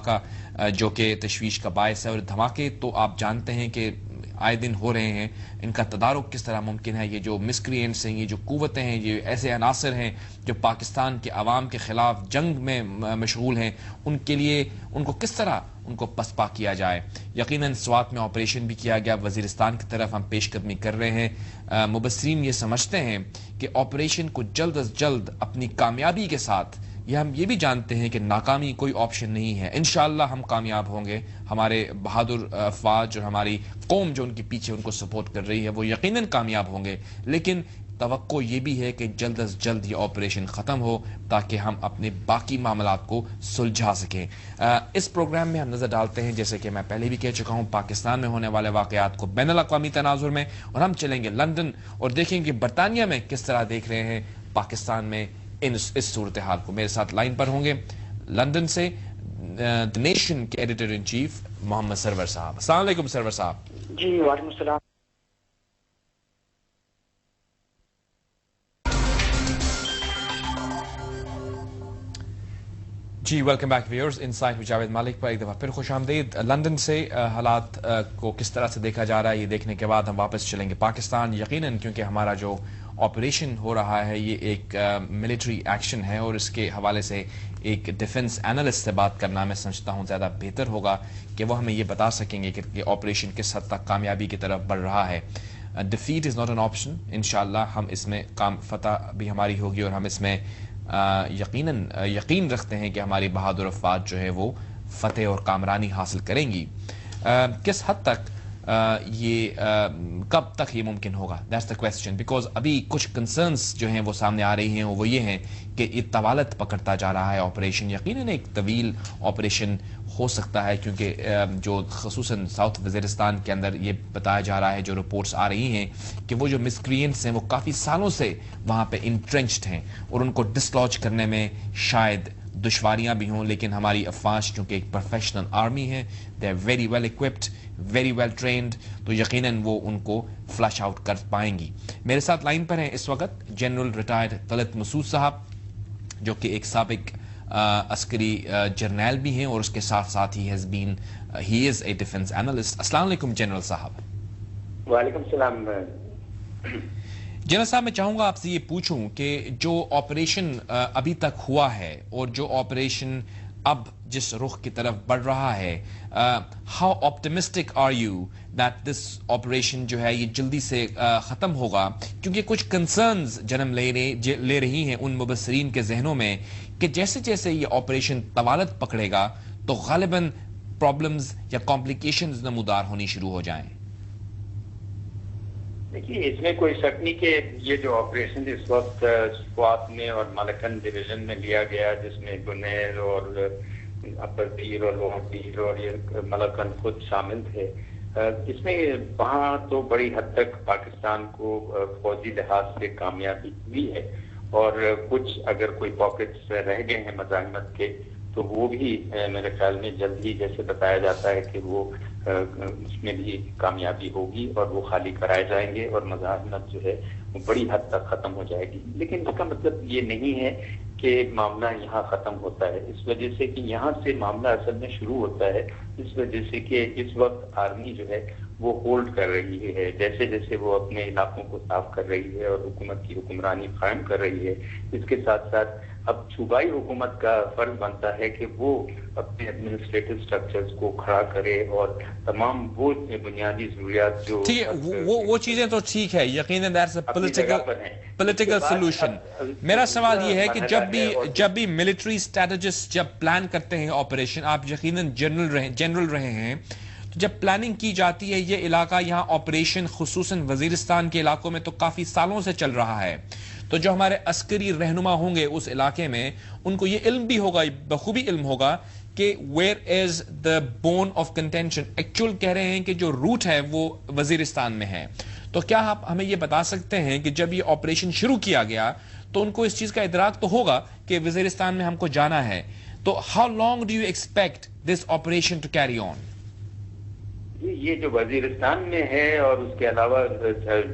دھماکہ جو کہ تشویش کا باعث ہے. اور دھماکے تو آپ جانتے ہیں کہ آئے دن ہو رہے ہیں. ان کا تدارک کس طرح ممکن ہے؟ یہ جو مسکرینٹس ہیں، یہ جو قوتیں ہیں، یہ ایسے عناصر ہیں جو پاکستان کے عوام کے خلاف جنگ میں مشغول ہیں، ان کے لیے ان کو کس طرح ان کو پسپا کیا جائے. یقیناً سوات میں آپریشن بھی کیا گیا، وزیرستان کی طرف ہم پیش قدمی کر رہے ہیں. مبصرین یہ سمجھتے ہیں کہ آپریشن کو جلد از جلد اپنی کامیابی کے ساتھ، یہ ہم یہ بھی جانتے ہیں کہ ناکامی کوئی آپشن نہیں ہے. انشاءاللہ ہم کامیاب ہوں گے. ہمارے بہادر افواج اور ہماری قوم جو ان کے پیچھے ان کو سپورٹ کر رہی ہے وہ یقیناً کامیاب ہوں گے. لیکن توقع یہ بھی ہے کہ جلد از جلد یہ آپریشن ختم ہو تاکہ ہم اپنے باقی معاملات کو سلجھا سکیں. اس پروگرام میں ہم نظر ڈالتے ہیں، جیسے کہ میں پہلے بھی کہہ چکا ہوں، پاکستان میں ہونے والے واقعات کو بین الاقوامی تناظر میں، اور ہم چلیں گے لندن اور دیکھیں گے برطانیہ میں کس طرح دیکھ رہے ہیں پاکستان میں اس صورتحال کو. میرے ساتھ لائن پر ہوں گے لندن سے دی نیشن کے editor in chief Muhammad Sarwar صاحب. السلام علیکم سرور صاحب. جی وعلیکم السلام. جی welcome back viewers. Insight with Javed Malik پر ایک دفعہ پھر خوش آمدید. لندن سے حالات کو کس طرح سے دیکھا جا رہا ہے یہ دیکھنے کے بعد ہم واپس چلیں گے پاکستان. یقیناً کیونکہ ہمارا جو آپریشن ہو رہا ہے یہ ایک ملٹری ایکشن ہے، اور اس کے حوالے سے ایک ڈیفنس انالسٹ سے بات کرنا میں سمجھتا ہوں زیادہ بہتر ہوگا کہ وہ ہمیں یہ بتا سکیں گے کہ آپریشن کس حد تک کامیابی کی طرف بڑھ رہا ہے. Defeat is not an option. انشاءاللہ ہم اس میں فتح بھی ہماری ہوگی، اور ہم اس میں یقین رکھتے ہیں کہ ہماری بہادر افواج جو ہے وہ فتح اور کامرانی حاصل کریں گی. کس حد تک یہ کب تک یہ ممکن ہوگا؟ That's the question. بیکاز ابھی کچھ کنسرنس جو ہیں وہ سامنے آ رہی ہیں، وہ یہ ہیں کہ یہ طوالت پکڑتا جا رہا ہے آپریشن. یقیناً ایک طویل آپریشن ہو سکتا ہے، کیونکہ جو خصوصاً ساؤتھ وزیرستان کے اندر یہ بتایا جا رہا ہے، جو رپورٹس آ رہی ہیں کہ وہ جو مسکرینٹس ہیں وہ کافی سالوں سے وہاں پہ انٹرنچڈ ہیں، اور ان کو ڈسلوج کرنے میں شاید دشواریاں بھی ہوں. لیکن ہماری افواج چونکہ ایک پروفیشنل آرمی ہے، they are very well equipped, very well trained, تو یقیناً وہ ان کو فلش آؤٹ کر پائیں گی. میرے ساتھ لائن پر ہیں اس وقت جنرل ریٹائرڈ طلعت مسعود صاحب، جو کہ ایک سابق عسکری جرنیل بھی ہیں، اور اس کے ساتھ ساتھ ہی از اے ڈیفنس انالسٹ. السلام علیکم جنرل صاحب. وعلیکم السلام. جنرل صاحب میں چاہوں گا آپ سے یہ پوچھوں کہ جو آپریشن ابھی تک ہوا ہے اور جو آپریشن اب جس رخ کی طرف بڑھ رہا ہے، how optimistic are you that this operation جو ہے یہ جلدی سے ختم ہوگا؟ کیونکہ کچھ کنسرنز جنم لے رہی ہیں ان مبصرین کے ذہنوں میں کہ جیسے جیسے یہ آپریشن طوالت پکڑے گا تو غالباً پرابلمز یا کمپلیکیشنز نمودار ہونی شروع ہو جائیں. دیکھیے اس میں کوئی شک نہیں کہ یہ جو آپریشن اس وقت سوات میں اور مالکن ڈویژن میں لیا گیا، جس میں گنیر اور اپر پیر اور لوور پیر اور یہ مالکن خود شامل تھے، اس میں وہاں تو بڑی حد تک پاکستان کو فوجی لحاظ سے کامیابی ہوئی ہے، اور کچھ اگر کوئی پاکٹس رہ گئے ہیں مزاحمت کے تو وہ بھی میرے خیال میں جلد ہی، جیسے بتایا جاتا ہے کہ وہ اس میں بھی کامیابی ہوگی اور وہ خالی کرائے جائیں گے، اور مزاحمت جو ہے وہ بڑی حد تک ختم ہو جائے گی. لیکن اس کا مطلب یہ نہیں ہے کہ معاملہ یہاں ختم ہوتا ہے، اس وجہ سے کہ یہاں سے معاملہ اصل میں شروع ہوتا ہے، اس وجہ سے کہ اس وقت آرمی جو ہے وہ ہولڈ کر رہی ہے. جیسے جیسے وہ اپنے علاقوں کو صاف کر رہی ہے اور حکومت کی حکمرانی قائم کر رہی ہے، اس کے ساتھ ساتھ اب صوبائی حکومت کا فرض بنتا ہے کہ وہ اپنے ایڈمنسٹریٹو اسٹرکچرز کو کھڑا کرے اور تمام وہ بنیادی ضروریات جو وہ چیزیں تو ٹھیک ہے، یقیناً دیٹس اے پولیٹیکل سولوشن. میرا سوال یہ ہے کہ جب بھی ملٹری اسٹریٹجسٹ جب پلان کرتے ہیں آپریشن، آپ یقیناً جنرل رہے ہیں، جب پلاننگ کی جاتی ہے یہ علاقہ یہاں آپریشن خصوصاً وزیرستان کے علاقوں میں تو کافی سالوں سے چل رہا ہے، تو جو ہمارے عسکری رہنما ہوں گے اس علاقے میں ان کو یہ علم بھی ہوگا، بخوبی علم ہوگا کہ where is the bone of contention. Actual کہہ رہے ہیں کہ جو روٹ ہے وہ وزیرستان میں ہے. تو کیا آپ ہمیں یہ بتا سکتے ہیں کہ جب یہ آپریشن شروع کیا گیا تو ان کو اس چیز کا ادراک تو ہوگا کہ وزیرستان میں ہم کو جانا ہے، تو how long do you expect this operation to carry on? یہ جو وزیرستان میں ہے اور اس کے علاوہ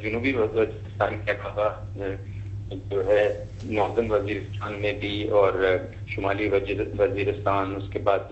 جنوبی وزیرستان کے علاوہ جو ہے ناردرن وزیرستان میں بھی اور شمالی وزیرستان، اس کے بعد